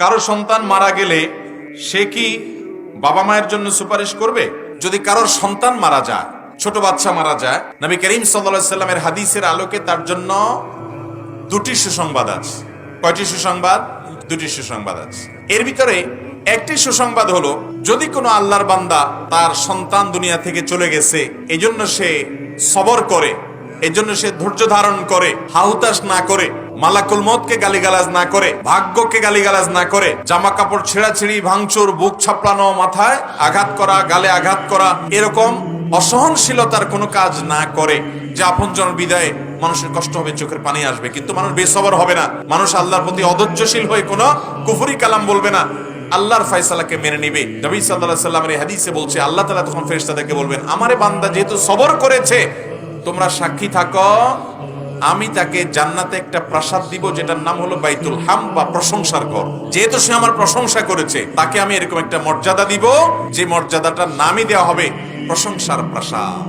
কারো সন্তান মারা গেলে সে কি বাবা মায়ের জন্য সুপারিশ করবে? যদি কারোর সন্তান মারা যায়, ছোট বাচ্চা মারা যায়, নবী করিম সাল্লাল্লাহু আলাইহি সাল্লামের হাদিসের আলোকে তার জন্য দুটি সুসংবাদ আছে। কয়টি সুসংবাদ? দুটি সুসংবাদ আছে। এর ভিতরে একটি সুসংবাদ হলো, যদি কোনো আল্লাহর বান্দা তার সন্তান দুনিয়া থেকে চলে গেছে, এজন্য সে সবর করে, এজন্য সে ধৈর্য ধারণ করে, হাহুতাশ না করে, মালাকুল মউতকে গালিগালাজ না করে, ভাগ্যকে গালিগালাজ না করে, জামা কাপড় ছেঁড়াছিড়ি, ভাঙচুর, বুক ছাপড়ানো, মাথায় আঘাত করা, গালে আঘাত করা, এরকম অসহনশীলতার কোনো কাজ না করে, যে আপনজন বিদায়ে মানুষের কষ্ট হবে, চোখের পানি আসবে, কিন্তু মানুষ বেসবর হবে না, মানুষ আল্লাহর প্রতি অধৈর্যশীল হয়ে কোনো কুফরি কালাম বলবে না, আল্লাহর ফয়সালাকে মেনে নিবে। নবী সাল্লাল্লাহু আলাইহি সাল্লামের এই হাদিসে বলছে, আল্লাহ তাআলা তখন ফেরেশতাদেরকে বলবেন, আমারে বান্দা যেহেতু সবর করেছে, তোমরা সাক্ষী থাকো, আমি তাকে জান্নাতে একটা প্রাসাদ দিব, যেটার নাম হলো বাইতুল হাম বা প্রশংসার ঘর। যেহেতু সে আমার প্রশংসা করেছে, তাকে আমি এরকম একটা মর্যাদা দিব, যে মর্যাদাটার নামই দেওয়া হবে প্রশংসার প্রাসাদ।